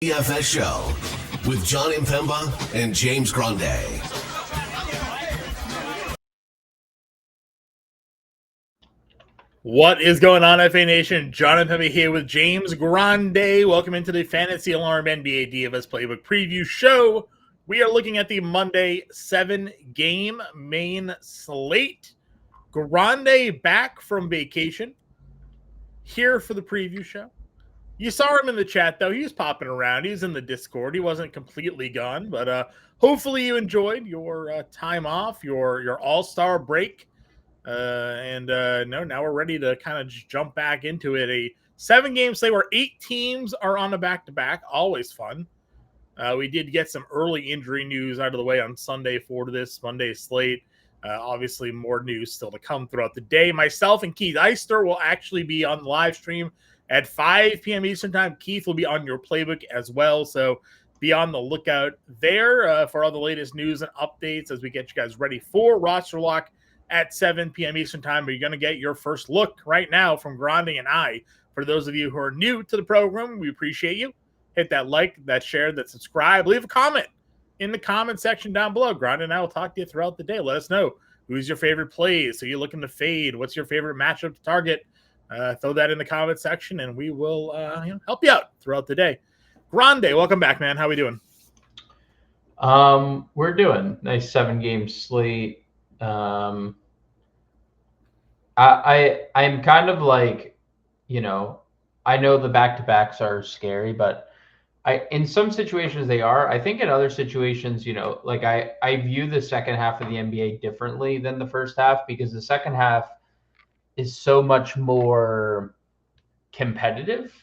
DFS Show with John Impemba and James Grande. What is going on, FA Nation? John Impemba here with James Grande. Welcome into the Fantasy Alarm NBA DFS Playbook Preview Show. We are looking at the Monday 7-game main slate. Grande back from vacation, here for the preview show. You saw him in the chat, though. He was popping around. He was in the Discord. He wasn't completely gone, but hopefully you enjoyed your time off, your all-star break. Now we're ready to kind of just jump back into it. A 7-game slate where 8 teams are on a back-to-back. Always fun. We did get some early injury news out of the way on Sunday for this Monday slate. Obviously, more news still to come throughout the day. Myself and Keith Eister will actually be on the live stream at 5 p.m. Eastern Time. Keith will be on your playbook as well, so be on the lookout there for all the latest news and updates as we get you guys ready for roster lock at 7 p.m. Eastern Time. But you're going to get your first look right now from Grande and I. For those of you who are new to the program, we appreciate you. Hit that like, that share, that subscribe. Leave a comment in the comment section down below. Grande and I will talk to you throughout the day. Let us know who's your favorite plays. So you're looking to fade. What's your favorite matchup to target? Throw that in the comment section, and we will help you out throughout the day. Grande, welcome back, man. How we doing? We're doing nice 7-game slate. I'm kind of like, I know the back-to-backs are scary, but in some situations they are. I think in other situations, like I view the second half of the NBA differently than the first half, because the second half is so much more competitive.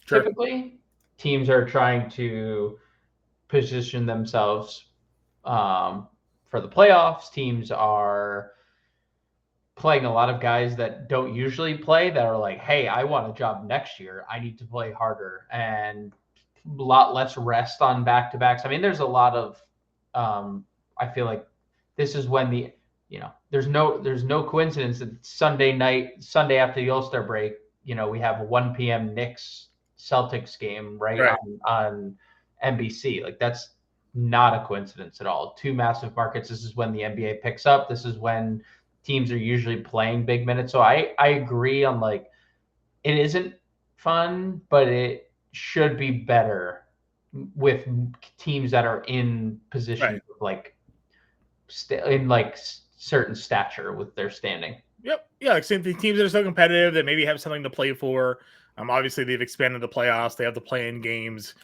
Sure. Typically, teams are trying to position themselves for the playoffs. Teams are playing a lot of guys that don't usually play, that are like, hey, I want a job next year. I need to play harder, and a lot less rest on back-to-backs. I mean, there's a lot of I feel like this is when there's no coincidence that Sunday after the All-Star break, we have a 1 p.m. Knicks Celtics game right. on NBC. Like, that's not a coincidence at all. 2 massive markets. This is when the NBA picks up. This is when teams are usually playing big minutes. So I agree on, like, it isn't fun, but it should be better with teams that are in position, right, in certain stature with their standing. Yep. Yeah, like same thing. Teams that are so competitive that maybe have something to play for. Obviously, they've expanded the playoffs. They have the play-in games.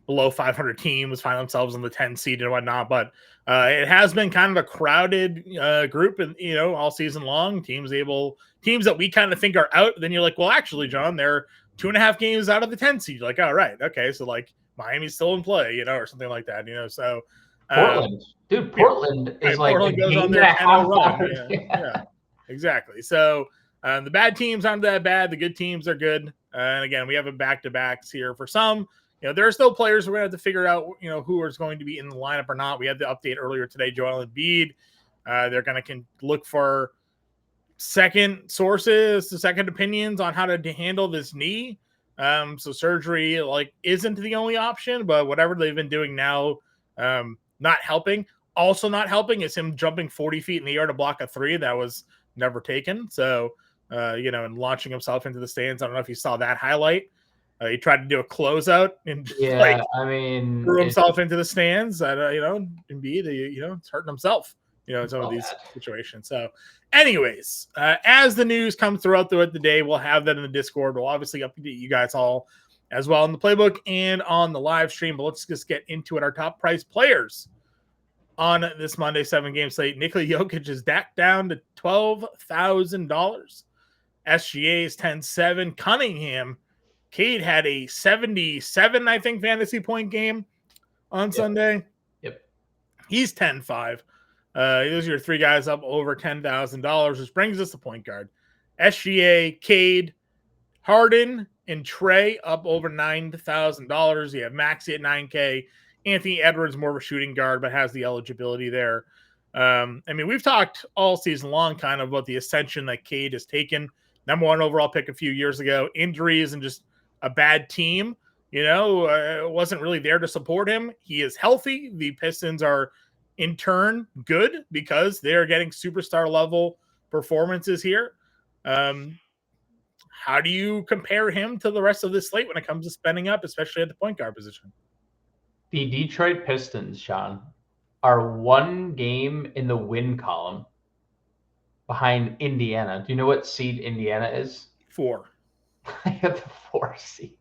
Below 500 teams find themselves in the 10 seed and whatnot. But it has been kind of a crowded group, and all season long. Teams that we kind of think are out. Then you're like, well, actually, John, they're 2.5 games out of the 10 seed. You're like, all right, okay, so like Miami's still in play, or something like that. So. Portland, Portland is like Portland goes on their 10-0 run. Yeah, exactly. So the bad teams aren't that bad. The good teams are good. And again, we have a back-to-backs here for some. There are still players we're going to have to figure out, who is going to be in the lineup or not. We had the update earlier today, Joel Embiid. They're going to look for second sources, second opinions on how to handle this knee. So surgery isn't the only option, but whatever they've been doing now, not helping. Also not helping is him jumping 40 feet in the air to block a 3 that was never taken. So, and launching himself into the stands. I don't know if you saw that highlight. He tried to do a closeout and threw himself into the stands. Embiid, it's hurting himself, in some of these situations. So anyways, as the news comes throughout the day, we'll have that in the Discord. We'll obviously update you guys all as well in the playbook and on the live stream. But let's just get into it. Our top price players on this Monday 7-game slate. Nikola Jokic is back down to $12,000. SGA is 10-7. Cunningham, Cade had a 77, I think, fantasy point game on Sunday. Yep. He's 10-5. Those are your 3 guys up over $10,000, which brings us to point guard. SGA, Cade, Harden, and Trey up over $9,000. You have Maxey at $9K. Anthony Edwards, more of a shooting guard, but has the eligibility there. We've talked all season long kind of about the ascension that Cade has taken. Number 1 overall pick a few years ago. Injuries and just a bad team. wasn't really there to support him. He is healthy. The Pistons are in turn good because they're getting superstar level performances here. How do you compare him to the rest of this slate when it comes to spending up, especially at the point guard position? The Detroit Pistons, Sean, are one game in the win column behind Indiana. Do you know what seed Indiana is? 4. At the 4 seed.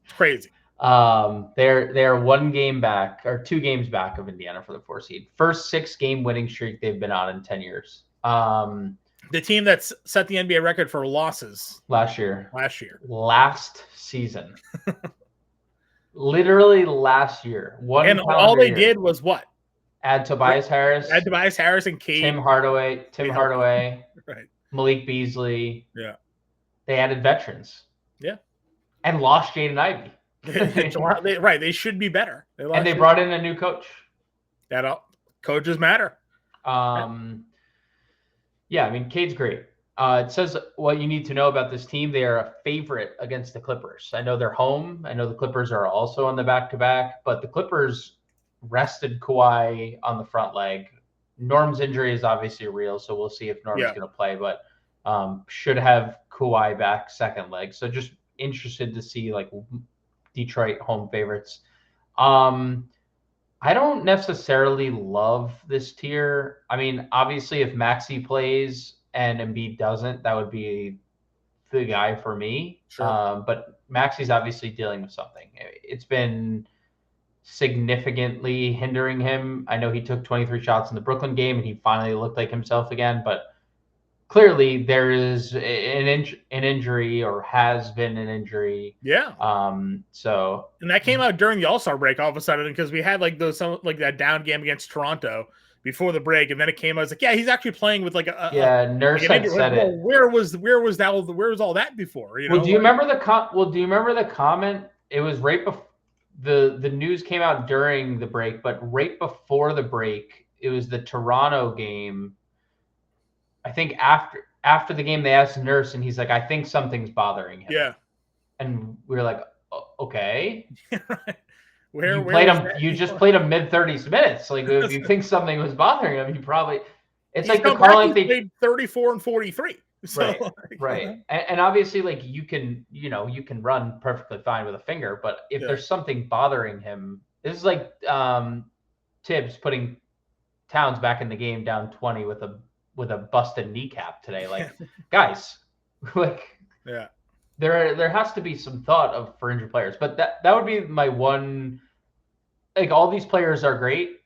Crazy. They're 1 game back or 2 games back of Indiana for the 4 seed. First 6-game winning streak they've been on in 10 years. The team that's set the NBA record for losses last year. Last season. Literally last year. And all they did was what? Add Tobias Harris. Add Tobias Harris and Cade. Tim Hardaway. Right. Malik Beasley. Yeah. They added veterans. Yeah. And lost Jaden Ivey. Right. They should be better. They brought in a new coach. Coaches matter. Yeah, I mean, Cade's great. It says what you need to know about this team. They are a favorite against the Clippers. I know they're home. I know the Clippers are also on the back-to-back, but the Clippers rested Kawhi on the front leg. Norm's injury is obviously real, so we'll see if Norm's going to play, but should have Kawhi back second leg. So just interested to see like Detroit home favorites. I don't necessarily love this tier. I mean, obviously, if Maxey plays and Embiid doesn't, that would be the guy for me. Sure. But Maxey's obviously dealing with something. It's been significantly hindering him. I know he took 23 shots in the Brooklyn game, and he finally looked like himself again. But clearly, there is an injury or has been an injury. Yeah. And that came out during the All-Star break all of a sudden because we had like that down game against Toronto before the break, and then it came. I was like, yeah, he's actually playing with like a Nurse had said it. Where was all that before? Do you remember the comment? It was right before the news came out during the break, but right before the break, it was the Toronto game. I think after the game, they asked the nurse, and he's like, "I think something's bothering him." Yeah, and we were like, "Okay." Where you just played him mid-30s minutes. Like, if you think something was bothering him, you probably. It's like the Carl they played 34 and 43. So, right. And obviously, like you can run perfectly fine with a finger, but if there's something bothering him, this is like Tibbs putting Towns back in the game down 20 with a busted kneecap today. Like, guys, like, yeah, there has to be some thought for injured players. But that would be my one. Like, all these players are great.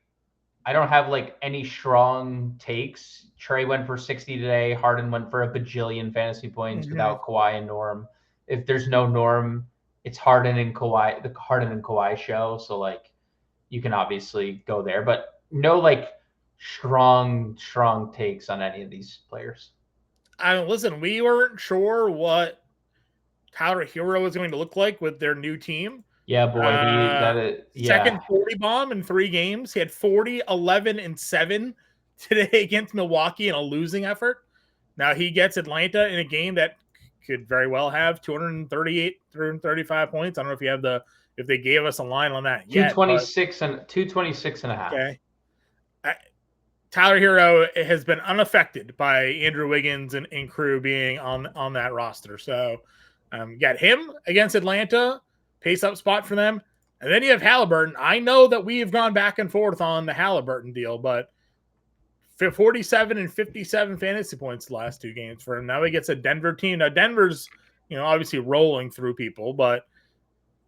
I don't have like any strong takes. Trey went for 60 today. Harden went for a bajillion fantasy points without Kawhi and Norm. If there's no Norm, it's Harden and Kawhi, the Harden and Kawhi show. So like, you can obviously go there, but no like strong takes on any of these players. Listen, we weren't sure what Tyler Hero was going to look like with their new team. Yeah, boy. Second 40 bomb in 3 games. He had 40, 11, and 7 today against Milwaukee in a losing effort. Now he gets Atlanta in a game that could very well have 238, 235 points. I don't know if they gave us a line on that yet. 226 and a half. Okay. Tyler Hero has been unaffected by Andrew Wiggins and crew being on that roster. So got him against Atlanta. Pace up spot for them. And then you have Halliburton. I know that we have gone back and forth on the Halliburton deal, but 47 and 57 fantasy points the last 2 games for him. Now he gets a Denver team. Now Denver's, obviously rolling through people, but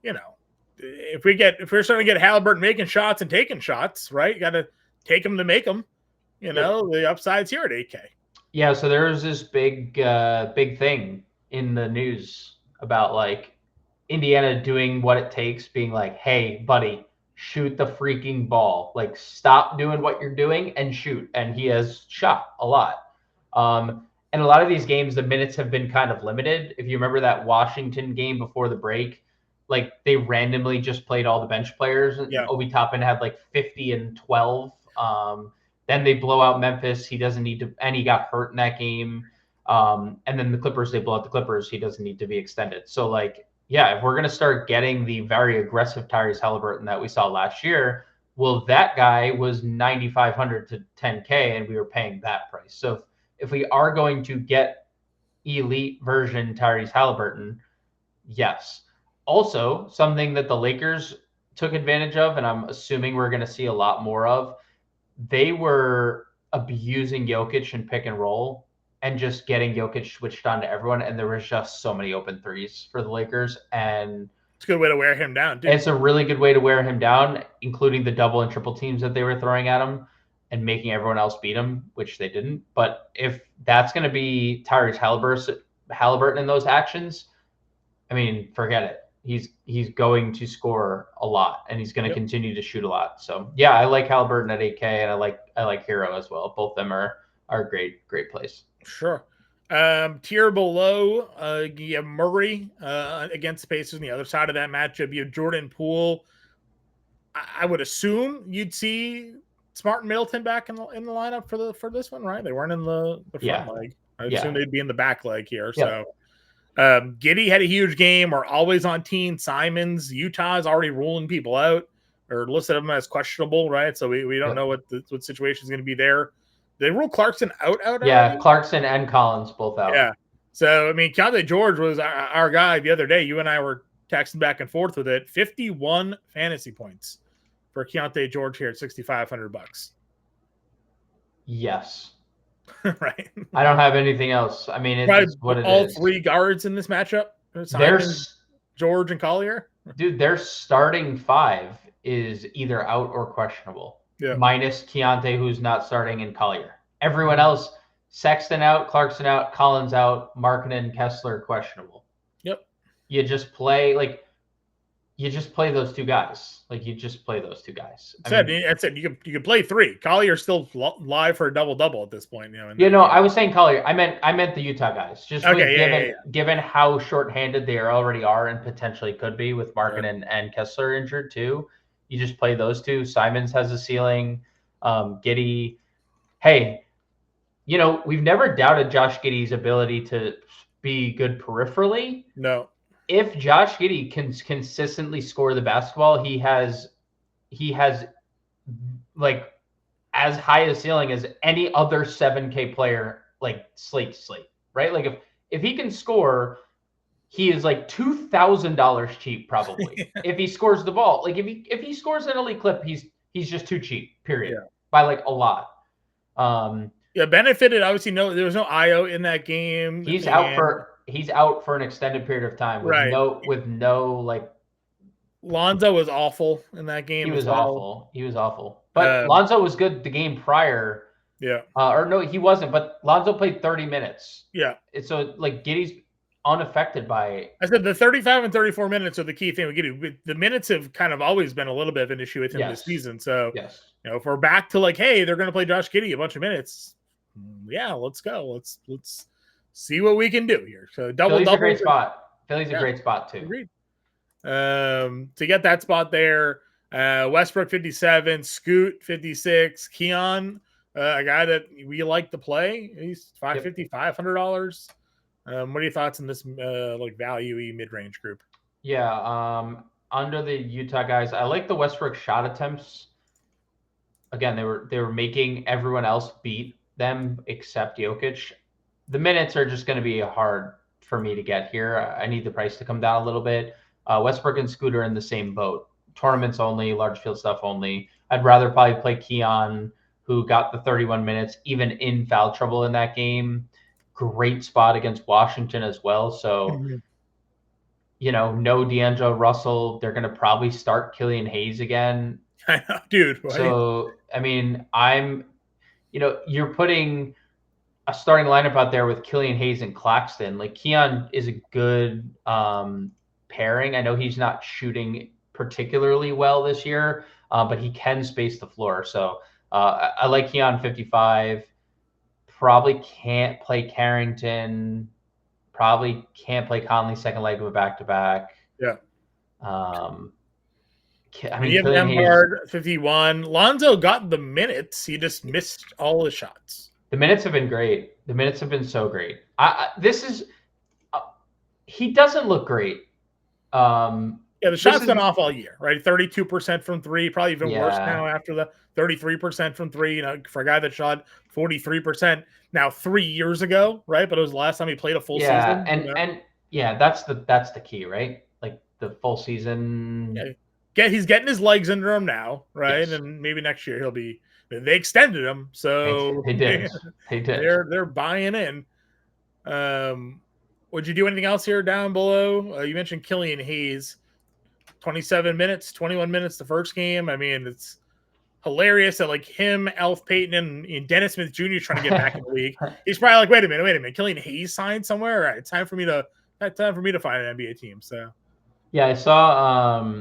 if we're starting to get Halliburton making shots and taking shots, right? You got to take them to make them. The upside's here at 8K. Yeah, so there was this big thing in the news about like Indiana doing what it takes, being like, hey, buddy, shoot the freaking ball. Like, stop doing what you're doing and shoot. And he has shot a lot. And a lot of these games, the minutes have been kind of limited. If you remember that Washington game before the break, like they randomly just played all the bench players. And Obi Toppin had like 50 and 12. Then they blow out Memphis. He doesn't need to, and he got hurt in that game. And then the Clippers, they blow out the Clippers. He doesn't need to be extended. So like, if we're going to start getting the very aggressive Tyrese Halliburton that we saw last year, well, that guy was 9,500 to 10K and we were paying that price. So if we are going to get elite version Tyrese Halliburton, yes. Also, something that the Lakers took advantage of, and I'm assuming we're going to see a lot more of, they were abusing Jokic and pick and roll and just getting Jokic switched on to everyone. And there was just so many open threes for the Lakers. And it's a good way to wear him down, dude. It's a really good way to wear him down, including the double and triple teams that they were throwing at him and making everyone else beat him, which they didn't. But if that's going to be Tyrese Halliburton in those actions, I mean, forget it. He's going to score a lot, and he's going to continue to shoot a lot. So yeah, I like Halliburton at 8K, and I like Hero as well. Both of them are great plays. Sure. Tier below, you have Murray against the Pacers on the other side of that matchup. You have Jordan Poole. I would assume you'd see Smart and Middleton back in the lineup for this one, right? They weren't in the front leg. I assume they'd be in the back leg here. So Giddey had a huge game. We're always on Teen Simons. Utah's already ruling people out or listed them as questionable, right? So we don't know what situation is going to be there. They rule Clarkson out Yeah, already? Clarkson and Collins both out. Yeah. So, I mean, Keontae George was our guy the other day. You and I were texting back and forth with it. 51 fantasy points for Keontae George here at $6,500. Yes. Right. I don't have anything else. I mean, it's what it all is. All three guards in this matchup? There's George and Collier? Dude, their starting five is either out or questionable. Yeah. Minus Keontae, who's not starting, and Collier. Everyone else, Sexton out, Clarkson out, Collins out, Markkanen, Kessler questionable. Yep. You just play those two guys. That's it. You could play three. Collier's still live for a double at this point. I was saying Collier. I meant the Utah guys. Just given how shorthanded they already are and potentially could be with Markkanen and Kessler injured too. You just play those two. Simons has a ceiling. Giddey. Hey, we've never doubted Josh Giddey's ability to be good peripherally. No. If Josh Giddey can consistently score the basketball, he has like as high a ceiling as any other 7K player, like slate, right? Like if he can score, he is like $2,000 cheap probably. If he scores the ball, like if he scores an elite clip, he's just too cheap. Period. By like a lot. Benefited obviously. No, there was no IO in that game. He's out for an extended period of time with no like. Lonzo was awful in that game. He was awful. But Lonzo was good the game prior. Yeah. Or no, he wasn't. But Lonzo played 30 minutes. Yeah. So like Giddey's unaffected by. I said the 35 and 34 minutes are the key thing with Giddey. The minutes have kind of always been a little bit of an issue with him this season. So if we're back to like, hey, they're going to play Josh Giddey a bunch of minutes. Yeah, let's go. Let's see what we can do here. So Philly's a great spot. Philly's a great spot too. Agreed. To get that spot there, Westbrook 57, Scoot 56, Keon, a guy that we like to play. He's $500. What are your thoughts on this like value-y mid-range group? Yeah, under the Utah guys, I like the Westbrook shot attempts. Again, they were making everyone else beat them except Jokic. The minutes are just going to be hard for me to get here. I need the price to come down a little bit. Westbrook and Scooter in the same boat. Tournaments only, large field stuff only. I'd rather probably play Keon, who got the 31 minutes, even in foul trouble in that game. Great spot against Washington as well. So, no D'Angelo Russell. They're going to probably start Killian Hayes again. I know, dude. Right? So, I mean, you're putting a starting lineup out there with Killian Hayes and Claxton. Like Keon is a good pairing. I know he's not shooting particularly well this year, but he can space the floor. So I like Keon 55. Probably can't play Carrington. Probably can't play Conley second leg of a back-to-back. Yeah. I mean, you have Embiid 51. Lonzo got the minutes. He just missed all the shots. The minutes have been great. The minutes have been so great. He doesn't look great. The shot's been off all year, right? 32% from three, probably even worse now after the 33% from three. For a guy that shot 43% now 3 years ago, right? But it was the last time he played a full season. And that's the key, right? Like the full season. Yeah. He's getting his legs under him now, right? Yes. And maybe next year he'll be. They extended him, so they did. They did. They're buying in. Would you do anything else here down below? You mentioned Killian Hayes, 27 minutes, 21 minutes the first game. I mean, it's hilarious that like him, Elf Payton, and Dennis Smith Jr. trying to get back in the league. He's probably like, wait a minute, Killian Hayes signed somewhere. All right, it's time for me to find an NBA team. So yeah, I saw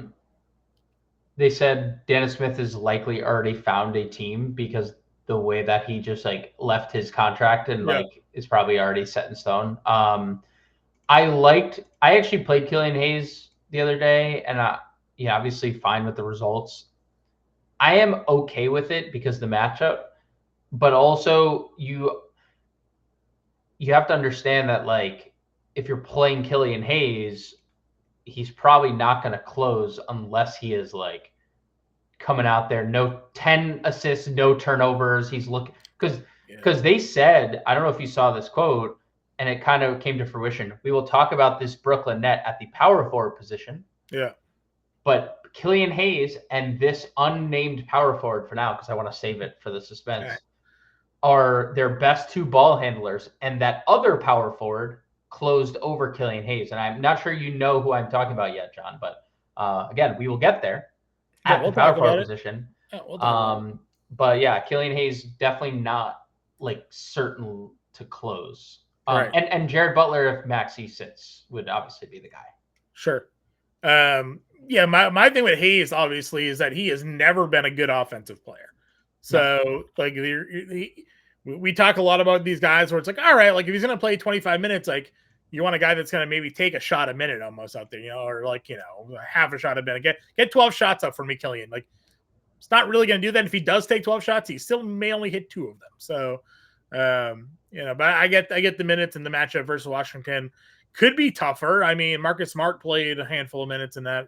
they said Dennis Smith has likely already found a team because the way that he just like left his contract and like is probably already set in stone. I actually played Killian Hayes the other day, and obviously fine with the results. I am okay with it because the matchup, but also you have to understand that like if you're playing Killian Hayes, he's probably not going to close unless he is like coming out there, no 10 assists, no turnovers. He's looking because they said, I don't know if you saw this quote, and it kind of came to fruition. We will talk about this Brooklyn net at the power forward position. Yeah. But Killian Hayes and this unnamed power forward for now, because I want to save it for the suspense, are their best two ball handlers. And that other power forward closed over Killian Hayes. And I'm not sure you know who I'm talking about yet, John. But again, we will get there at the power forward position. But yeah, Killian Hayes definitely not like certain to close. And Jared Butler, if Maxey sits, would obviously be the guy. Sure. My thing with Hayes obviously is that he has never been a good offensive player. So like we talk a lot about these guys where it's like, all right, like if he's going to play 25 minutes, like you want a guy that's going to maybe take a shot a minute almost out there, or like, half a shot a minute. Get 12 shots up for me, Killian. Like it's not really going to do that. If he does take 12 shots, he still may only hit 2 of them. So, but I get the minutes in the matchup versus Washington could be tougher. I mean, Marcus Smart played a handful of minutes in that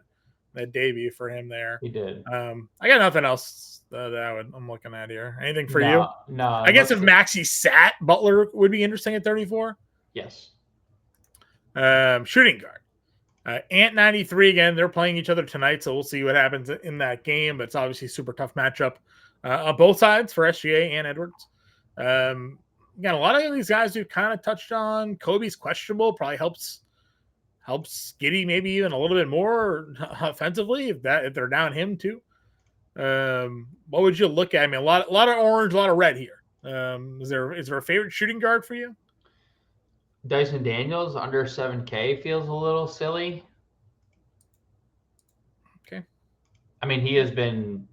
debut for him there. He did. I got nothing else that I'm looking at here. Anything for you? No. I guess if Maxey sat, Butler would be interesting at 34. Yes. Shooting guard. Ant 93 again. They're playing each other tonight, so we'll see what happens in that game. But it's obviously a super tough matchup on both sides for SGA and Edwards. Again, a lot of these guys we've kind of touched on. Kobe's questionable, probably helps Giddey maybe even a little bit more offensively if they're down him too. What would you look at? I mean, a lot of orange, a lot of red here. Is there a favorite shooting guard for you? Dyson Daniels under 7K feels a little silly. Okay. I mean, he has been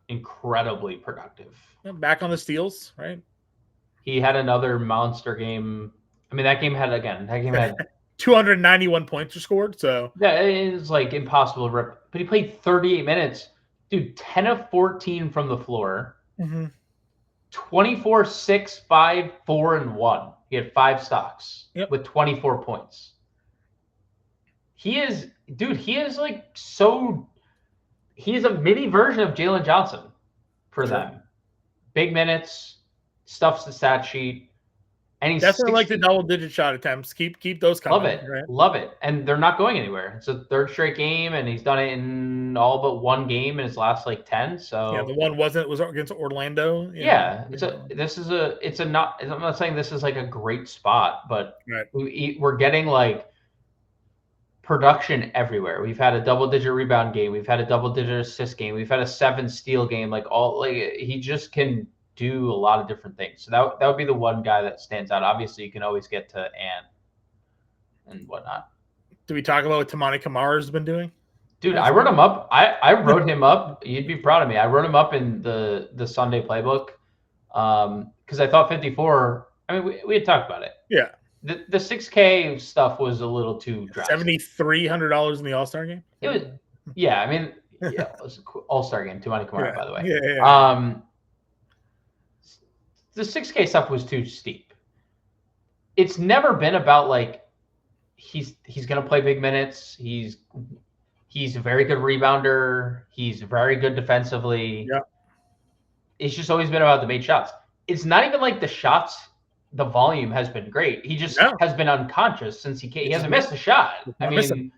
incredibly productive. Back on the steals, right? He had another monster game. I mean, that game had 291 points were scored. So yeah, it is like impossible to rip. But he played 38 minutes. Dude, 10 of 14 from the floor. 24, 6, 5, 4, and 1. He had 5 stocks with 24 points. He is a mini version of Jalen Johnson for them. Big minutes, stuffs the stat sheet. And he's definitely like the double-digit shot attempts. Keep those coming. Love it. Right? Love it. And they're not going anywhere. It's a third straight game, and he's done it in all but one game in his last 10. So the one was against Orlando. I'm not saying this is like a great spot, but we're getting like production everywhere. We've had a double-digit rebound game. We've had a double-digit assist game. We've had a 7 steal game. He just can do a lot of different things. So that would be the one guy that stands out. Obviously, you can always get to Ant and whatnot. Do we talk about what Tamani Kamara's been doing? Dude, I wrote him up. I wrote him up. You'd be proud of me. I wrote him up in the Sunday playbook because I thought 54. I mean, we had talked about it. Yeah. The 6K stuff was a little too drastic. $7,300 in the All-Star game? It was, yeah. I mean, it was an All-Star game. Tamani Kamara, by the way. Yeah. The 6K stuff was too steep. It's never been about like he's going to play big minutes. He's a very good rebounder. He's very good defensively. Yeah. It's just always been about the made shots. It's not even like the volume has been great. He just has been unconscious since he hasn't missed a shot. I mean,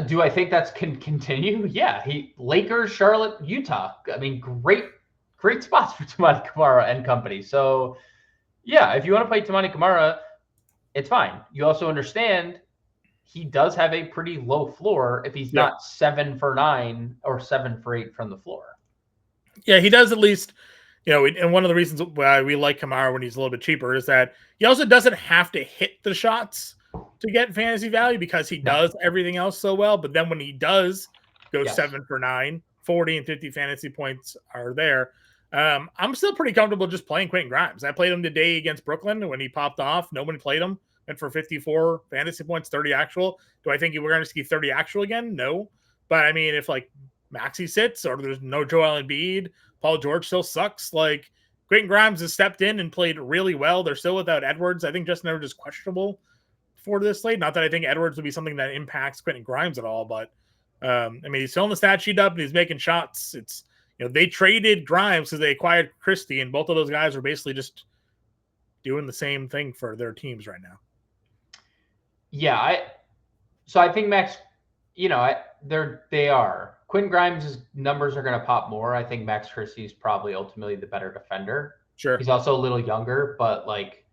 do I think that's can continue? Yeah. Lakers, Charlotte, Utah. I mean, great spots for Toumani Camara and company. So yeah, if you want to play Toumani Camara, it's fine. You also understand he does have a pretty low floor if he's not 7 for 9 or 7 for 8 from the floor. Yeah, he does at least, and one of the reasons why we like Kamara when he's a little bit cheaper is that he also doesn't have to hit the shots to get fantasy value because he does everything else so well. But then when he does go 7 for 9, 40 and 50 fantasy points are there. I'm still pretty comfortable just playing Quentin Grimes. I played him today against Brooklyn when he popped off. Nobody played him. Went for 54 fantasy points, 30 actual. Do I think we're going to see 30 actual again? No. But I mean, if like Maxey sits or there's no Joel Embiid, Paul George still sucks. Like Quentin Grimes has stepped in and played really well. They're still without Edwards. I think Justin Edwards is questionable for this slate. Not that I think Edwards would be something that impacts Quentin Grimes at all, but I mean, he's filling the stat sheet up and he's making shots. It's, they traded Grimes because they acquired Christie, and both of those guys are basically just doing the same thing for their teams right now. Yeah, I think Max, they are. Quentin Grimes' numbers are going to pop more. I think Max Christie is probably ultimately the better defender. Sure. He's also a little younger, but like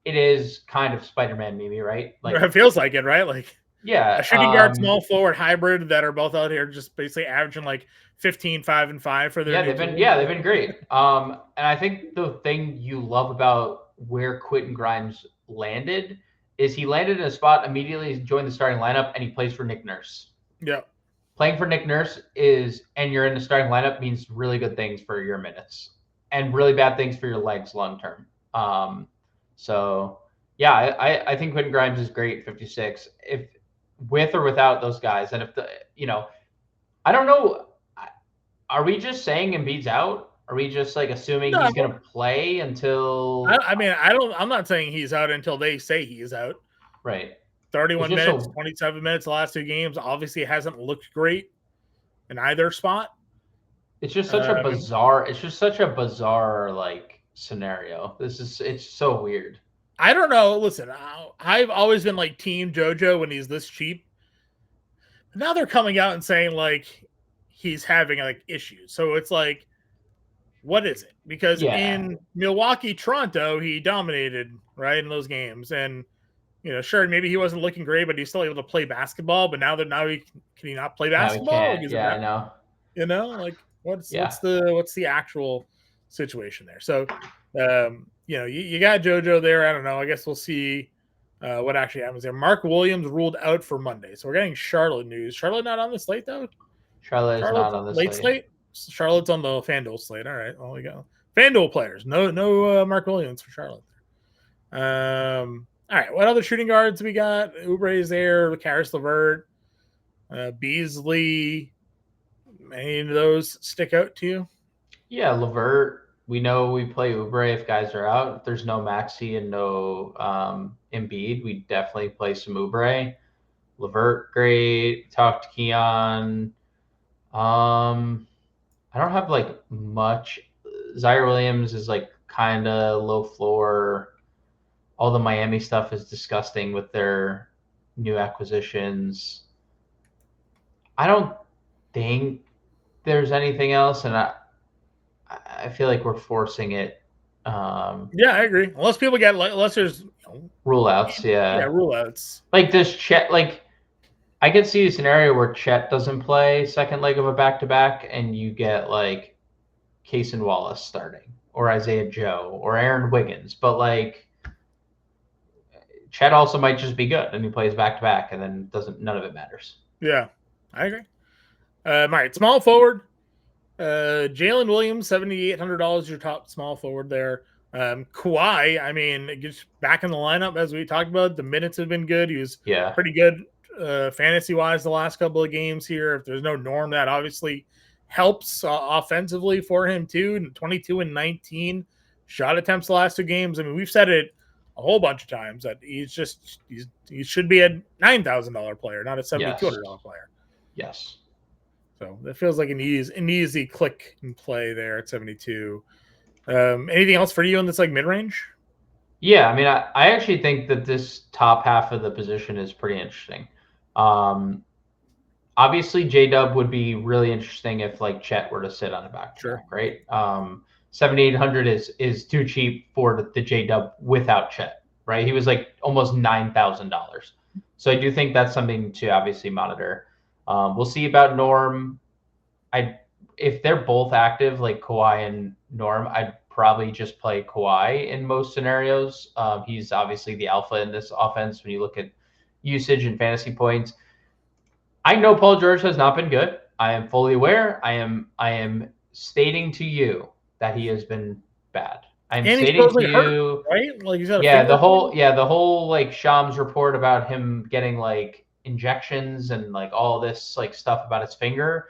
it is kind of Spider-Man maybe, right? Like it feels like it, right? Like a shooting guard, small forward hybrid that are both out here just basically averaging like 15, 5 and 5 for their they've been great. And I think the thing you love about where Quentin Grimes landed is he landed in a spot, immediately joined the starting lineup, and he plays for Nick Nurse. Yeah. Playing for Nick Nurse and you're in the starting lineup means really good things for your minutes and really bad things for your legs long term. So yeah, I think Quentin Grimes is great, 56. If with or without those guys, and if I don't know, are we just saying Embiid's out? Are we just like assuming he's going to play until? I'm not saying he's out until they say he is out. Right. 31 minutes, 27 minutes the last 2 games. Obviously hasn't looked great in either spot. It's just such a bizarre. It's just such a bizarre like scenario. It's so weird. I don't know. Listen, I've always been like Team JoJo when he's this cheap. But now they're coming out and saying like he's having like issues. So it's like, what is it? Because in Milwaukee, Toronto, he dominated right in those games, and sure, maybe he wasn't looking great, but he's still able to play basketball. But now can he not play basketball? Like, I know. Like what's the actual situation there? So, you got JoJo there. I don't know. I guess we'll see what actually happens there. Mark Williams ruled out for Monday, so we're getting Charlotte news. Charlotte not on the slate though. Charlotte's not on the late slate. Charlotte's on the FanDuel slate. All right, well we go FanDuel players. No Mark Williams for Charlotte. All right, what other shooting guards we got? Oubre's there, Karis LeVert, Beasley. Any of those stick out to you? Yeah, LeVert. We know we play Oubre if guys are out. If there's no Maxey and no Embiid, we definitely play some Oubre. LeVert, great. Talked to Keon. I don't have like much. Zaire Williams is like kind of low floor. All the Miami stuff is disgusting with their new acquisitions. I don't think there's anything else, and I feel like we're forcing it. Yeah, I agree. Unless people get unless there's rule outs. Yeah, rule outs. Like does Chet like? I could see a scenario where Chet doesn't play second leg of a back-to-back, and you get like Case and Wallace starting, or Isaiah Joe, or Aaron Wiggins. But like Chet also might just be good, and he plays back-to-back, and then none of it matters. Yeah, I agree. All right, small forward. Jalen Williams, $7,800, your top small forward there. Kawhi, I mean, just back in the lineup as we talked about. The minutes have been good. He was pretty good fantasy-wise the last couple of games here. If there's no Norm, that obviously helps offensively for him too. 22 and 19 shot attempts the last 2 games. I mean, we've said it a whole bunch of times that he should be a $9,000 player, not a $7,200 player. Yes. So that feels like an easy click and play there at 72. Anything else for you in this like mid range? Yeah, I mean, I actually think that this top half of the position is pretty interesting. Obviously, J-Dub would be really interesting if like Chet were to sit on a back-to-back, right? 7,800 is too cheap for the J-Dub without Chet, right? He was like almost $9,000. So I do think that's something to obviously monitor. We'll see about Norm. If they're both active, like Kawhi and Norm, I'd probably just play Kawhi in most scenarios. He's obviously the alpha in this offense when you look at usage and fantasy points. I know Paul George has not been good. I am fully aware. I am stating to you that he has been bad. I'm stating to you, right? Like the whole like Shams report about him getting like injections and like all this like stuff about his finger.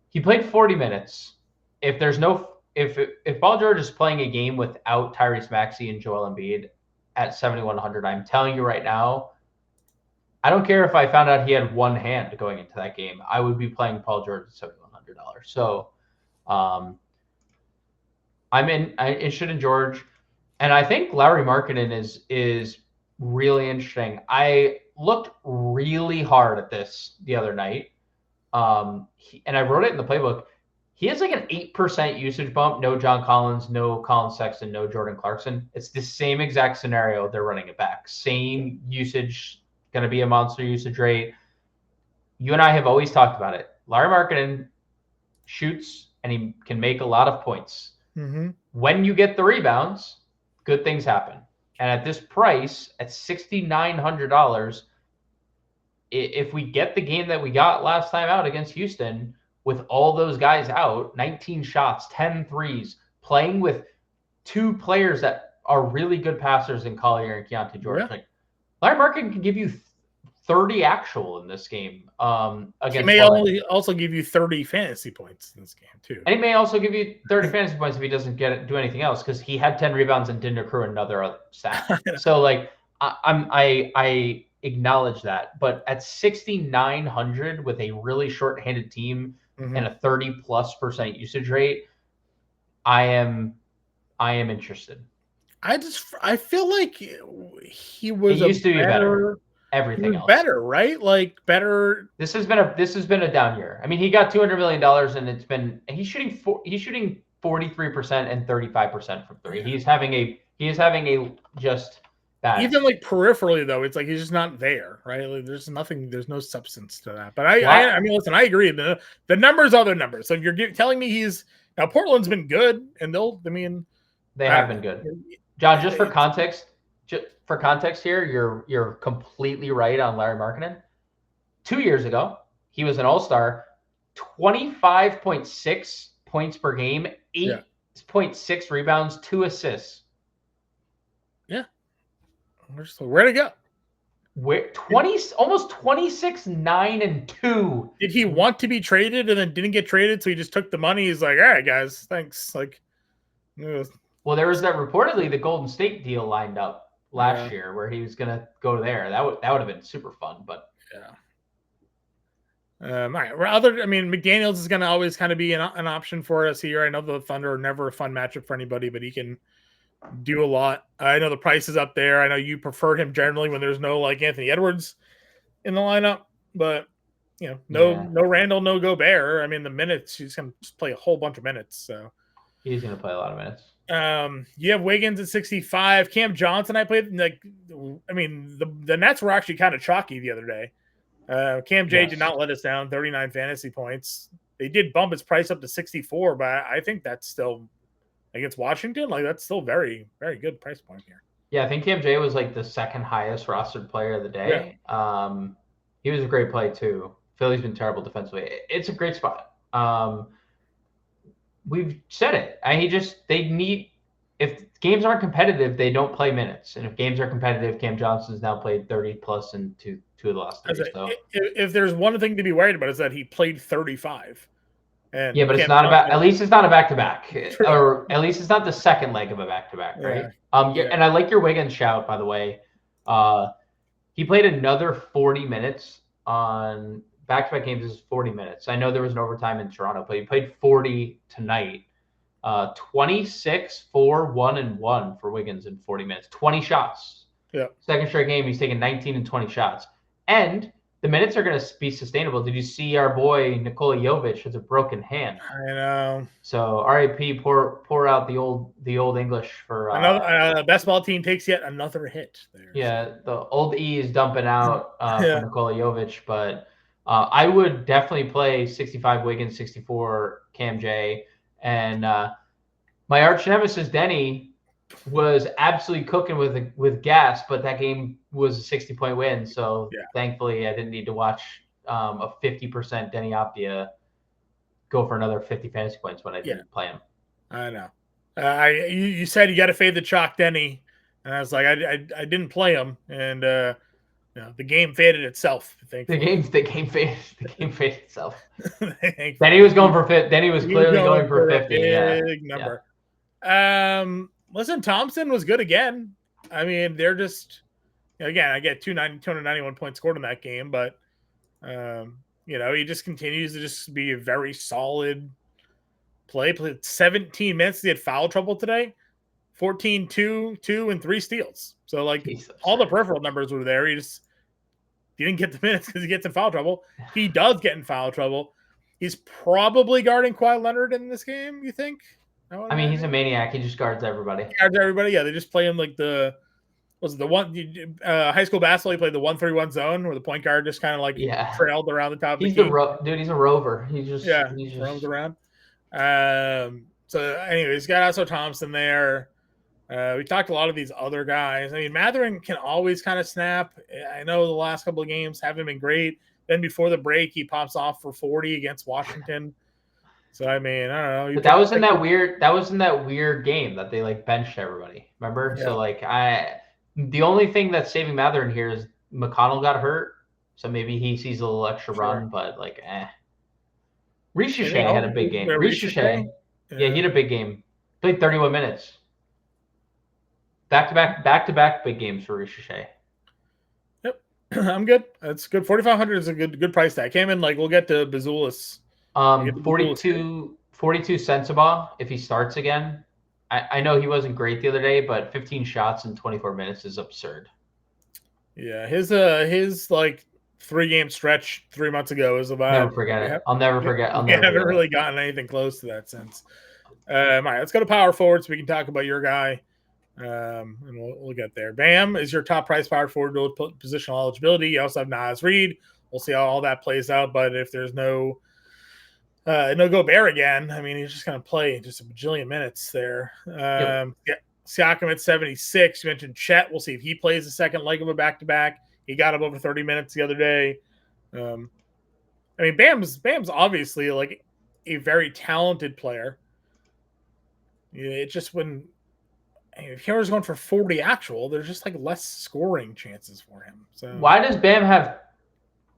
He played 40 minutes. If Paul George is playing a game without Tyrese Maxey and Joel Embiid at 7,100, I'm telling you right now, I don't care if I found out he had one hand going into that game. I would be playing Paul George at $7,100. So I'm interested in George. And I think Lauri Markkanen is really interesting. I looked really hard at this the other night. And I wrote it in the playbook. He has like an 8% usage bump. No John Collins, no Colin Sexton, no Jordan Clarkson. It's the same exact scenario. They're running it back. Same usage, going to be a monster usage rate. You and I have always talked about it. Lauri Markkanen shoots and he can make a lot of points. Mm-hmm. When you get the rebounds, good things happen. And at this price, at $6,900, if we get the game that we got last time out against Houston with all those guys out, 19 shots, 10 threes, playing with two players that are really good passers in Collier and Keontae George. Yeah. Like, Lauri Markkanen can give you 30 actual in this game. Against he may also give you 30 fantasy points in this game too. And he may also give you 30 fantasy points if he doesn't do anything else, because he had 10 rebounds and didn't accrue another stat. So like I acknowledge that, but at 6,900 with a really short-handed team and a 30+% usage rate, I am interested. I feel like he was used to be better. Everything else better, right? Like better. This has been a down year. I mean, he got $200 million, and he's shooting 43% and 35% from three. He is having a just bad. Even like peripherally though, it's like he's just not there, right? Like there's no substance to that. But I mean, listen, I agree. The numbers are the numbers. So if you're telling me now Portland's been good, and they have been good. John, just for context. For context here, you're completely right on Lauri Markkanen. 2 years ago, he was an all-star, 25.6 points per game, 8.6 rebounds, 2 assists. Yeah. Where'd it go? Almost 26, 9, and 2. Did he want to be traded and then didn't get traded, so he just took the money? He's like, all right, guys, thanks. Like, well, there was that reportedly the Golden State deal lined up last year where he was going to go there. That would have been super fun, but all right. McDaniels is going to always kind of be an option for us here. I know the Thunder are never a fun matchup for anybody, but he can do a lot. I know the price is up there. I know you prefer him generally when there's no like Anthony Edwards in the lineup, but no Randall, no Gobert. I mean, the minutes, he's going to just play a whole bunch of minutes. So he's going to play a lot of minutes. You have Wiggins at 65. Cam Johnson, I played the Nets were actually kind of chalky the other day. Cam J did not let us down, 39 fantasy points. They did bump his price up to 64, but I think that's still against Washington. Like that's still very, very good price point here. Yeah, I think Cam J was like the second highest rostered player of the day. Yeah. He was a great play too. Philly's been terrible defensively. It's a great spot. We've said it. If games aren't competitive, they don't play minutes. And if games are competitive, Cam Johnson's now played 30 plus in two of the last three. If there's one thing to be worried about is that he played 35. And Yeah, but it's Cam not about. Johnson, At least it's not a back-to-back, true. or at least it's not the second leg of a back-to-back, right? Yeah. And I like your Wiggins shout, by the way. He played another 40 minutes on back-to-back games. Is 40 minutes. I know there was an overtime in Toronto, but he played 40 tonight. 26, 4, 1, and 1 for Wiggins in 40 minutes. 20 shots. Yeah. Second straight game, he's taken 19 and 20 shots. And the minutes are going to be sustainable. Did you see our boy Nikola Jovic has a broken hand? I know. So RIP, pour out the old English for another best ball team takes yet another hit there. Yeah, so. The old E is dumping out Yeah. for Nikola Jovic, but I would definitely play 65 Wiggins, 64 Cam J, and my arch nemesis Denny was absolutely cooking with gas, but that game was a 60-point win. So thankfully, I didn't need to watch a 50% Denny Aptia go for another 50 fantasy points when I didn't play him. I know. You said you got to fade the chalk Denny, and I was like, I didn't play him, and the game faded itself. I think the game faded itself. Denny was going for 50. Denny was clearly going for 50. Big number. Listen, Thompson was good again. I mean, they're just again. I get 291 points scored in that game, but he just continues to just be a very solid play. Played 17 minutes. He had foul trouble today. 14, 2, and 3 steals. So all the peripheral numbers were there. He didn't get the minutes because he gets in foul trouble. He does get in foul trouble. He's probably guarding Kawhi Leonard in this game. You think? I mean, he's a maniac. He just guards everybody. Yeah. They just play him like high school basketball. He played the 1-3-1 zone where the point guard just kind of trailed around the top. He's dude. He's a rover. He just roams around. So anyways, got also Thompson there. We talked a lot of these other guys. I mean, Mathurin can always kind of snap. I know the last couple of games haven't been great. Then before the break, he pops off for 40 against Washington. So I mean, I don't know. But that was in that weird game that they benched everybody. Remember? Yeah. So the only thing that's saving Mathurin here is McConnell got hurt, so maybe he sees a little extra run. But Riche had a big game. Riche, yeah, he had a big game. Played 31 minutes. Back to back big games for Riche. Yep, I'm good. That's good. 4,500 is a good price tag. Came in we'll get to Bazulis. 42 Sensabaugh if he starts again. I know he wasn't great the other day, but 15 shots in 24 minutes is absurd. Yeah, his 3-game stretch 3 months ago is about. Never forget it. I'll never forget. I haven't really gotten anything close to that since. All right, let's go to power forward so we can talk about your guy, and we'll get there. Bam is your top price power forward positional eligibility. You also have Naz Reid. We'll see how all that plays out, but if there's no Gobert again, I mean, he's just going to play just a bajillion minutes there. Siakam at 76. You mentioned Chet. We'll see if he plays the second leg of a back-to-back. He got up over 30 minutes the other day. I mean, Bam's obviously a very talented player. It's just if he was going for 40 actual, there's just less scoring chances for him. So why does Bam have?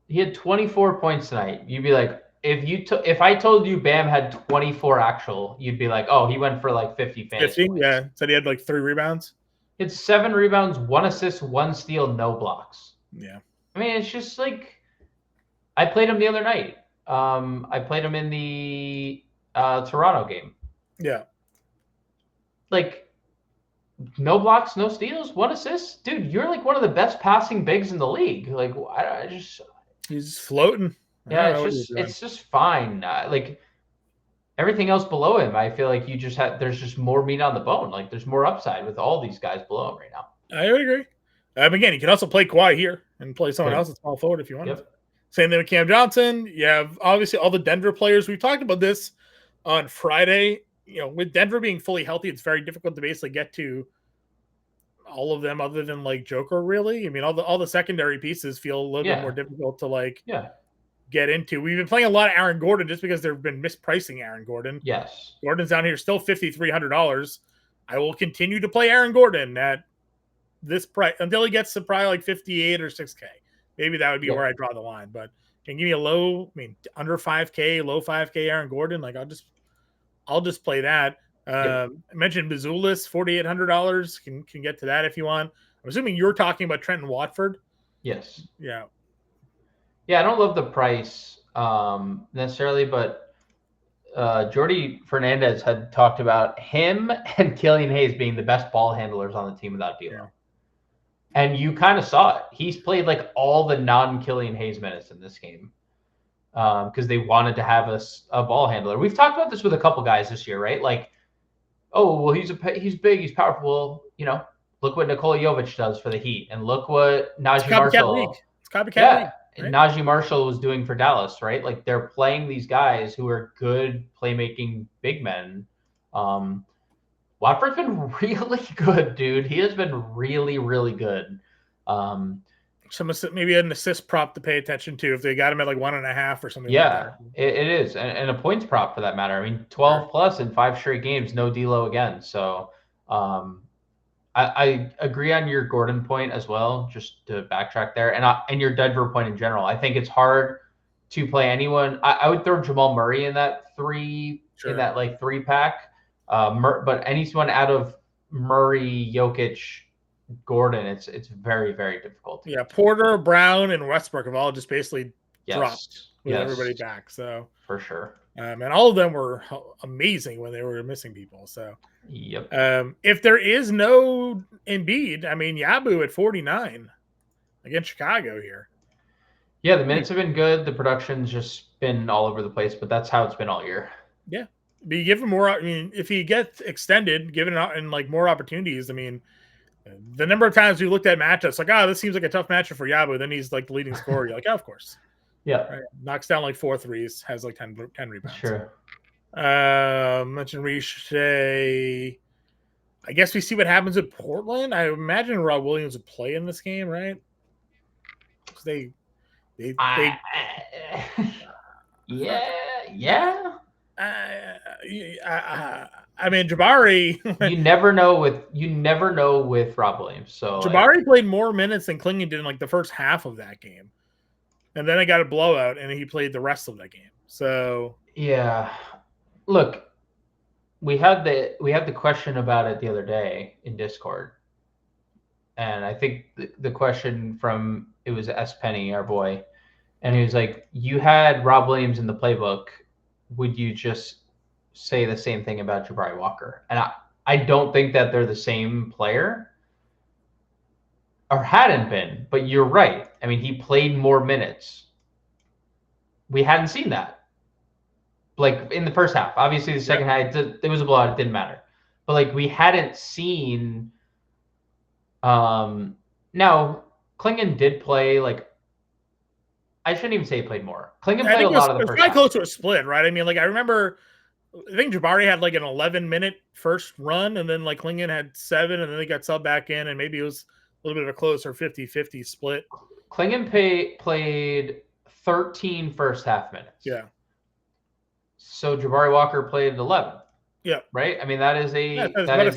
He had 24 points tonight. You'd be like, if I told you Bam had 24 actual, you'd be like, oh, he went for 50 fantasy points. Yeah. Said he had 3 rebounds. He had 7 rebounds, 1 assist, 1 steal, no blocks. Yeah. I mean, it's just I played him the other night. I played him in the Toronto game. Yeah. No blocks, no steals, 1 assist. Dude, you're one of the best passing bigs in the league. He's floating. Yeah, it's just fine. Everything else below him, I feel like there's just more meat on the bone. There's more upside with all these guys below him right now. I would agree. Again, you can also play Kawhi here and play someone else at small forward if you want. Yep. Same thing with Cam Johnson. You have obviously all the Denver players. We talked about this on Friday. With Denver being fully healthy, it's very difficult to basically get to all of them other than Joker, really. I mean, all the secondary pieces feel a little bit more difficult to get into. We've been playing a lot of Aaron Gordon just because they've been mispricing Aaron Gordon. Yes. Gordon's down here still $5,300. I will continue to play Aaron Gordon at this price until he gets to probably 58 or 6K. Maybe that would be where I draw the line. But can give me a low, under 5K, low 5K Aaron Gordon, like I'll just play that. I mentioned Bazulis, $4,800. Can get to that if you want. I'm assuming you're talking about Trenton Watford. Yes. Yeah. Yeah, I don't love the price necessarily, but Jordy Fernandez had talked about him and Killian Hayes being the best ball handlers on the team without D'Lo. Yeah. And you kind of saw it. He's played like all the non-Killian Hayes minutes in this game because they wanted to have a ball handler. We've talked about this with a couple guys this year, right? Like, oh, well, he's big, he's powerful. You know, look what Nikola Jovic does for the Heat, and look what Najee Marshall. It's copycat league. Right? Najee Marshall was doing for Dallas, right? Like they're playing these guys who are good playmaking big men. Watford's been really good, dude. He has been really, really good. Maybe an assist prop to pay attention to if they got him at like 1.5 or something. Yeah, like that. It is. And a points prop for that matter. I mean, 12 plus in 5 straight games, no D'Lo again. So I agree on your Gordon point as well, just to backtrack there. And your Denver point in general. I think it's hard to play anyone. I would throw Jamal Murray in that 3 pack. But anyone out of Murray, Jokic, Gordon, it's very, very difficult. Yeah, Porter, Brown, and Westbrook have all just basically dropped with everybody back. So for sure. And all of them were amazing when they were missing people. So yep. If there is no Embiid, I mean Yabu at 49 against Chicago here. Yeah, the minutes have been good. The production's just been all over the place, but that's how it's been all year. Yeah. But you give him more. I mean, if he gets extended, given and like more opportunities, I mean, the number of times we looked at matchups, like, this seems like a tough matchup for Yabu. Then he's like the leading scorer. You're like, of course. Yeah. Right? Knocks down like 4 threes, has like 10 rebounds. Sure. Mentioned Riche. I guess we see what happens at Portland. I imagine Rob Williams would play in this game, right? Because yeah. I mean, Jabari. you never know with Rob Williams. So Jabari played more minutes than Klingon did in like the first half of that game, and then I got a blowout, and he played the rest of that game. So yeah, look, we had the question about it the other day in Discord, and I think the question from it was S Penny, our boy, and he was like, "You had Rob Williams in the playbook. Would you just say the same thing about Jabari Walker?" And I don't think that they're the same player, or hadn't been, but you're right. I mean, he played more minutes. We hadn't seen that. Like in the first half. Obviously, the second half, it was a blowout. It didn't matter. But like we hadn't seen. Now, Klingon did play like. I shouldn't even say he played more. Klingon played a lot of the first half. It's close to a split, right? I mean, like I remember, I think Jabari had like an 11-minute first run, and then like Klingon had 7, and then they got subbed back in, and maybe it was a little bit of a closer 50-50 split. Klingon played 13 first half minutes. Yeah. So Jabari Walker played 11. Yeah. Right? I mean, that is a... It's about a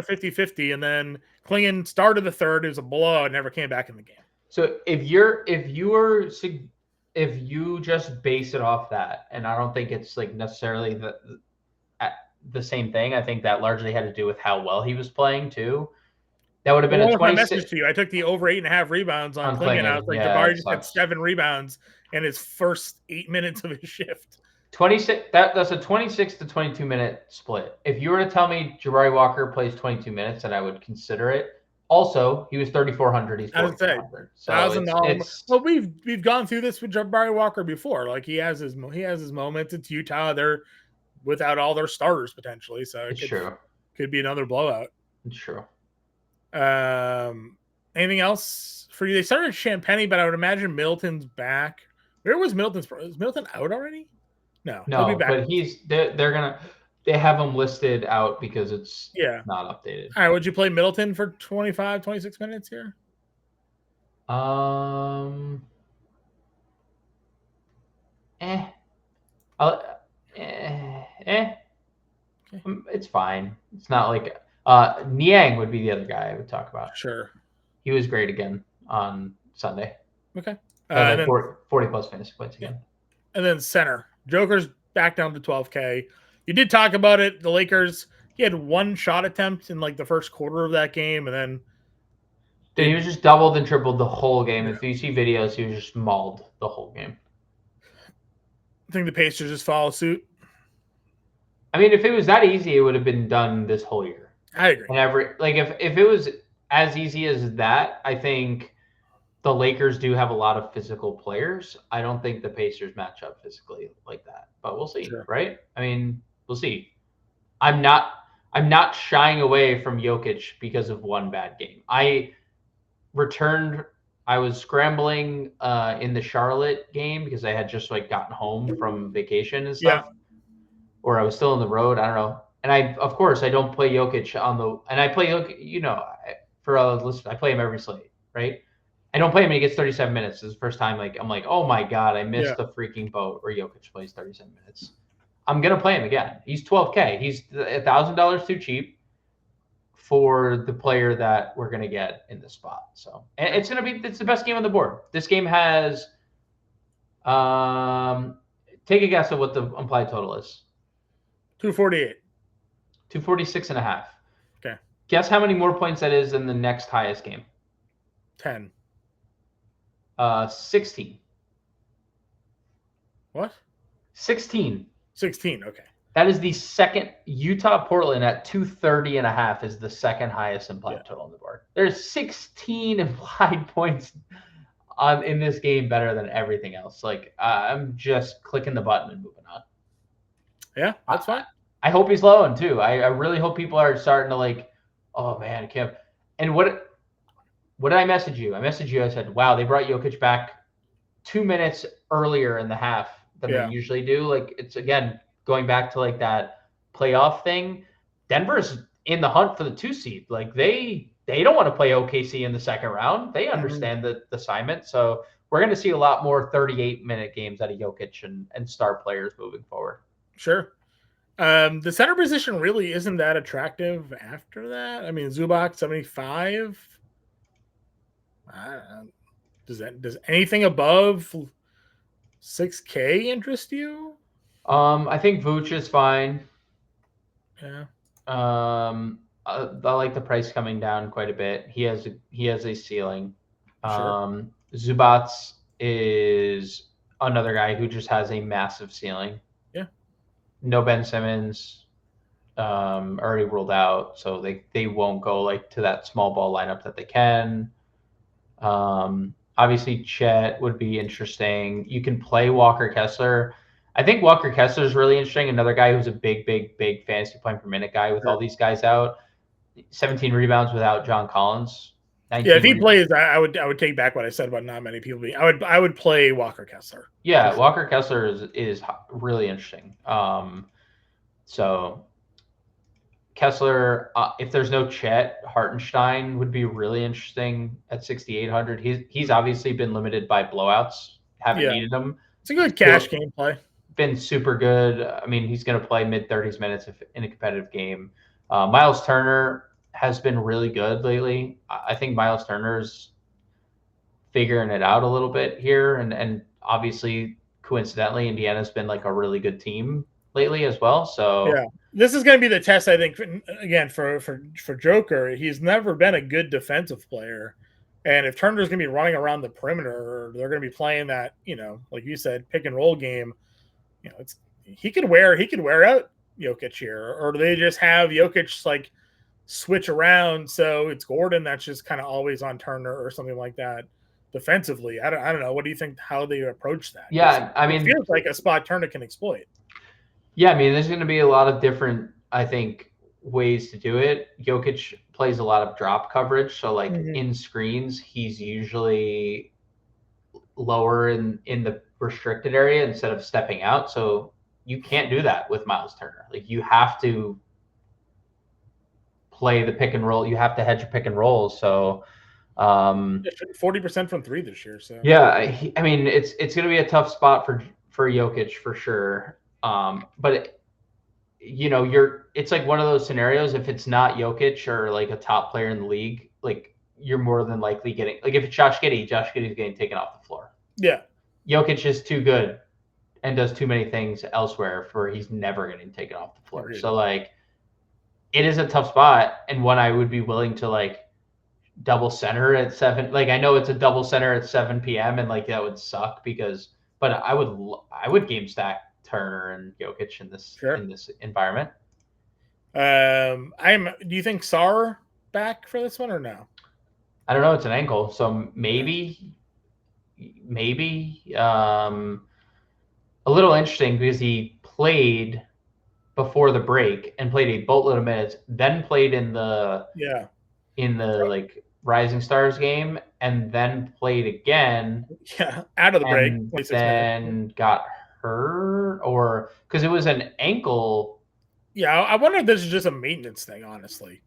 50-50, and then Klingon started the third. It was a blowout and never came back in the game. So if you just base it off that, and I don't think it's like necessarily the same thing. I think that largely had to do with how well he was playing too. That would have been a 26. Message to you. I took the over 8.5 rebounds on Klingon. I was like, Jabari just had 7 rebounds in his first 8 minutes of his shift. 26. That's a 26 to 22 minute split. If you were to tell me Jabari Walker plays 22 minutes, then I would consider it. Also, he was 3,400. He's 4,400. So $1,000. Well, we've gone through this with Jabari Walker before. Like he has his moments. It's Utah. They're without all their starters potentially. So it's true. Could be another blowout. It's true. Anything else for you? They started Champagny, but I would imagine Middleton's back. Where was Middleton's? Is Middleton out already? No, he'll be back. But they have him listed out because it's not updated. All right, would you play Middleton for 25, 26 minutes here? It's fine. It's not like Niang would be the other guy I would talk about. Sure. He was great again on Sunday. Okay. Like 40 plus fantasy points again. And then center. Joker's back down to 12K. You did talk about it. The Lakers, he had one shot attempt in like the first quarter of that game, and then he was just doubled and tripled the whole game. If you see videos, he was just mauled the whole game. I think the Pacers just follow suit. I mean, if it was that easy, it would have been done this whole year. I agree. And if it was as easy as that, I think the Lakers do have a lot of physical players. I don't think the Pacers match up physically like that, but we'll see, right? I mean, we'll see. I'm not shying away from Jokic because of one bad game. I was scrambling in the Charlotte game because I had just gotten home from vacation and stuff. Yeah. Or I was still on the road. I don't know. And I don't play Jokic and I play Jokic, for a list, I play him every slate, right? I don't play him when he gets 37 minutes. This is the first time I'm like, oh my God, I missed the freaking boat where Jokic plays 37 minutes. I'm going to play him again. He's 12K. He's $1,000 too cheap for the player that we're going to get in this spot. So, and it's the best game on the board. This game has, take a guess at what the implied total is. 248. 246.5. Okay. Guess how many more points that is in the next highest game? 10. 16. What? 16. 16. Okay. That is the second. Utah Portland at 230.5 is the second highest implied total on the board. There's 16 implied points in this game, better than everything else. I'm just clicking the button and moving on. Yeah, that's fine. I hope he's low too. I really hope people are starting to oh man, Kim. And what did I message you? I messaged you. I said, wow, they brought Jokic back 2 minutes earlier in the half than they usually do. It's again going back to that playoff thing. Denver's in the hunt for the 2 seed. They don't want to play OKC in the second round. They understand the assignment. So we're going to see a lot more 38-minute games out of Jokic and star players moving forward. Sure. The center position really isn't that attractive after that. I mean, Zubac 75. Does anything above 6K interest you? I think Vooch is fine. Yeah. I like the price coming down quite a bit. He has a ceiling. Sure. Zubac is another guy who just has a massive ceiling. Yeah. No Ben Simmons, already ruled out, so they won't go to that small ball lineup that they can. Obviously Chet would be interesting. You can play Walker Kessler. I think Walker Kessler is really interesting. Another guy who's a big fantasy point per minute guy with all these guys out. 17 rebounds without John Collins. Yeah, if he plays, I would take back what I said about not many people being. I would play Walker Kessler. Yeah, Walker Kessler is really interesting. So Kessler, if there's no Chet, Hartenstein would be really interesting at 6,800. He's obviously been limited by blowouts. Haven't needed him. It's a good cash game play. Been super good. I mean, he's going to play mid-30s minutes in a competitive game. Miles Turner has been really good lately. I think Miles Turner's figuring it out a little bit here. And obviously, coincidentally, Indiana's been a really good team lately as well. So yeah, this is going to be the test, I think, again, for Joker. He's never been a good defensive player. And if Turner's going to be running around the perimeter, or they're going to be playing that, like you said, pick and roll game, he could wear out Jokic here, or do they just have Jokic switch around so it's Gordon that's just kind of always on Turner or something like that defensively? I don't know. What do you think? How they approach that? Yeah, I mean, it feels like a spot Turner can exploit. Yeah, I mean, there's going to be a lot of different, I think, ways to do it. Jokic plays a lot of drop coverage, so in screens, he's usually lower in the restricted area instead of stepping out. So you can't do that with Miles Turner. You have to play the pick and roll. You have to hedge your pick and rolls. So 40% from 3 this year. So yeah, I mean, it's going to be a tough spot for Jokic for sure. But it's one of those scenarios. If it's not Jokic or a top player in the league, you're more than likely getting, if it's Josh Giddey's getting taken off the floor. Yeah. Jokic is too good and does too many things elsewhere for he's never getting taken off the floor. Agreed. So like it is a tough spot and one I would be willing to like double center at 7. Like I know it's a double center at 7 p.m. and like that would suck but I would game stack Turner and Jokic in this environment. Do you think Sar back for this one or no? I don't know. It's an ankle, so maybe. A little interesting because he played before the break and played a boatload of minutes, then played in the like Rising Stars game, and then played again. Yeah, out of the break, and then got hurt, or because it was an ankle. Yeah, I wonder if this is just a maintenance thing, honestly.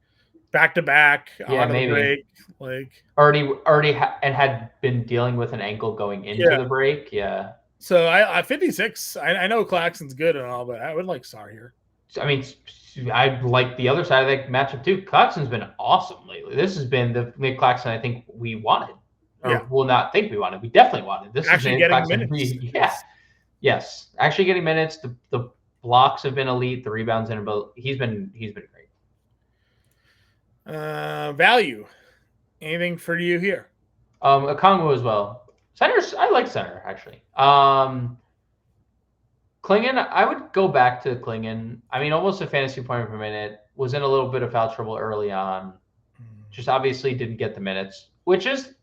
Back to back, out of the break, like already had been dealing with an ankle going into the break. Yeah. So I 56. I know Claxton's good and all, but I would like Sar here. I mean, I like the other side of that matchup too. Claxton's been awesome lately. This has been the Nick Claxton I think we wanted, or will not think we wanted. We definitely wanted. This actually is getting minutes. Yes, actually getting minutes. The blocks have been elite. The rebounds in about. He's been great. Value. Anything for you here? Okongwu as well. Centers, I like center actually. Klingon, I would go back to Klingon. I mean, almost a fantasy point per minute. Was in a little bit of foul trouble early on. Just obviously didn't get the minutes, which is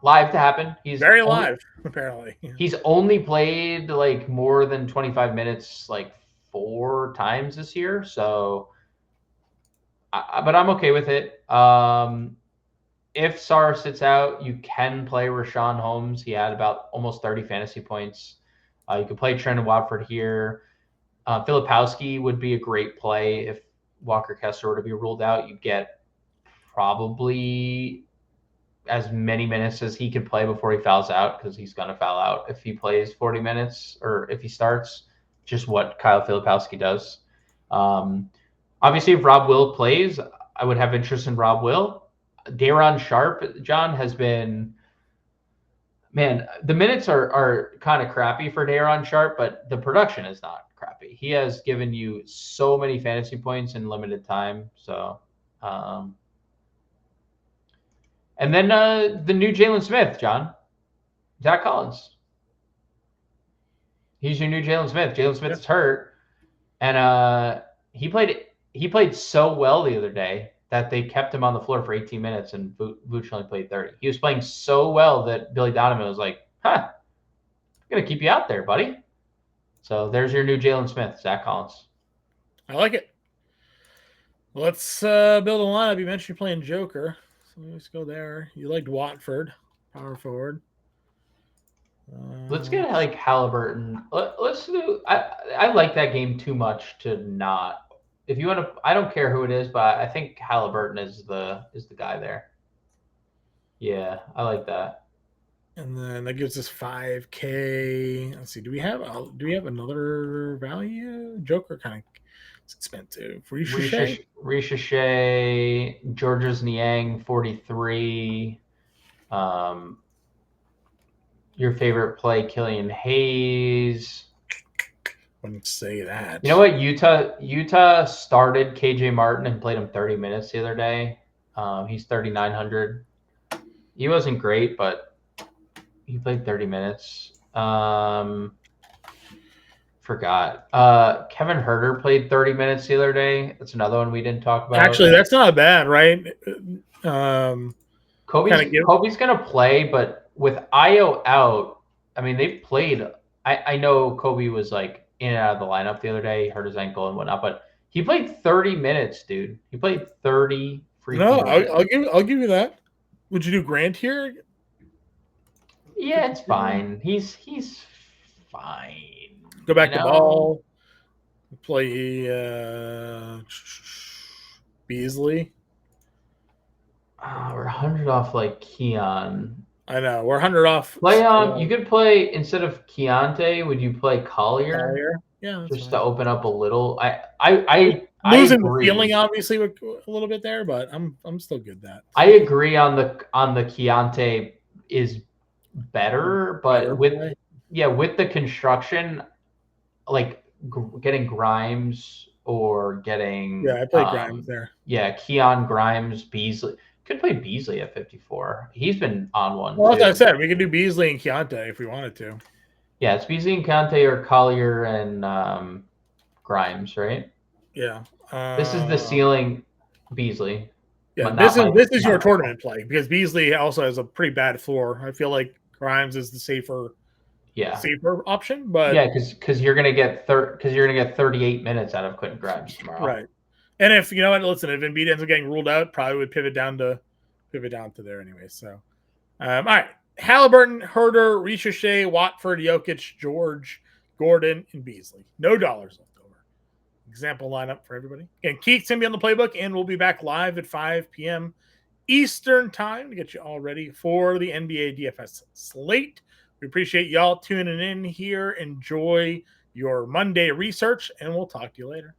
live to happen. He's very live apparently. He's only played like more than 25 minutes like 4 times this year, so. But I'm okay with it. If Sar sits out, you can play Rashawn Holmes. He had about almost 30 fantasy points. You could play Trent Watford here. Filipowski would be a great play if Walker Kessler were to be ruled out. You get probably as many minutes as he could play before he fouls out, because he's going to foul out if he plays 40 minutes or if he starts, just what Kyle Filipowski does. Obviously, if Rob Will plays, I would have interest in Rob Will. Day'Ron Sharpe, John, has been – man, the minutes are kind of crappy for Day'Ron Sharpe, but the production is not crappy. He has given you so many fantasy points in limited time. So, and then the new Jalen Smith, John. Zach Collins. He's your new Jalen Smith. Jalen Smith is hurt, and he played so well the other day that they kept him on the floor for 18 minutes and Vooch only played 30. He was playing so well that Billy Donovan was like, I'm going to keep you out there, buddy. So there's your new Jalen Smith, Zach Collins. I like it. Let's build a lineup. You mentioned you're playing Joker. So let's go there. You liked Watford, power forward. Let's get like Halliburton. Let's do. I like that game too much to not. If you want to, I don't care who it is, but I think Halliburton is the guy there. Yeah, I like that. And then that gives us 5K. Let's see. Do we have another value? Joker kind of expensive. Risha Shea, Georges Niang, 43. Your favorite play, Killian Hayes. Wouldn't say that. You know what? Utah started KJ Martin and played him 30 minutes the other day. He's 3,900. He wasn't great, but he played 30 minutes. Forgot. Kevin Huerter played 30 minutes the other day. That's another one we didn't talk about. Actually, that's not bad, right? Kobe's going to play, but with Io out, I mean, they've played. I know Kobe was like in and out of the lineup the other day, hurt his ankle and whatnot, but he played 30 minutes, dude. He played 30 freaking minutes. I'll give you that. Would you do Grant here? Yeah, it's fine. He's fine. Go back to ball. Play Beasley. We're 100 off like Keon. I know. We're 100 off. You could play, instead of Keontae, would you play Collier? Yeah. Just to open up a little. I losing the feeling obviously a little bit there, but I'm still good that. I agree on the Keontae is better, but with the construction, like getting Grimes or getting I played Grimes there. Yeah, Keon Grimes, Beasley. Could play Beasley at 54. He's been on one. Well, too. as I said, we could do Beasley and Keontae if we wanted to. Yeah, it's Beasley and Conte or Collier and Grimes, right? Yeah. This is the ceiling, Beasley. Yeah, this is your tournament play because Beasley also has a pretty bad floor. I feel like Grimes is the safer option, but because you're gonna get 38 minutes out of Quentin Grimes tomorrow, right? And if you know what, listen, if Embiid ends up getting ruled out, probably would pivot down to there anyway. So, all right, Halliburton, Herter, Ricochet, Watford, Jokic, George, Gordon, and Beasley. No dollars left over. Example lineup for everybody. And Keith's going to be on the playbook, and we'll be back live at 5 p.m. Eastern time to get you all ready for the NBA DFS slate. We appreciate y'all tuning in here. Enjoy your Monday research, and we'll talk to you later.